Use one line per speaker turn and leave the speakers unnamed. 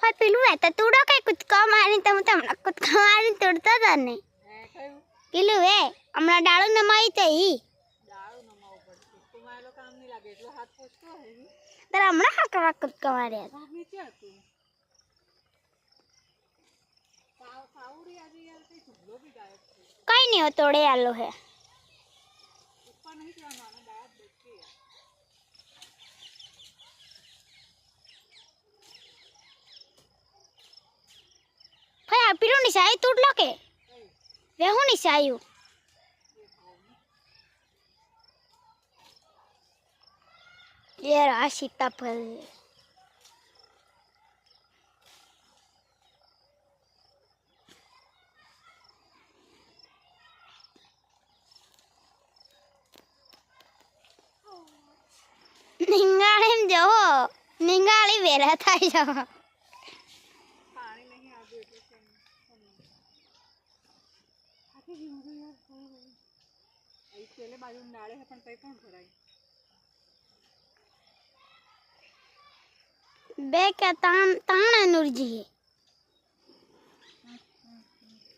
હા પેલું હે તો તુડો કઈ કૂદકા મારી તમે તમને કૂદકા મારી તોડતા હતા ને પેલું હે હમણાં ડાળું નમાવી તો ઈ તારે હમણાં હા કરવા કૂદકા માર્યા કઈ નહીં તોડે આલો હે ભાઈ પેલું નિશાઈ તૂટલો કે वे हूँ निशायु ये रहा सीताफल निंगाड़ी में जो निंगाड़ी वेला था जो बे क्या तान तान अनुर जी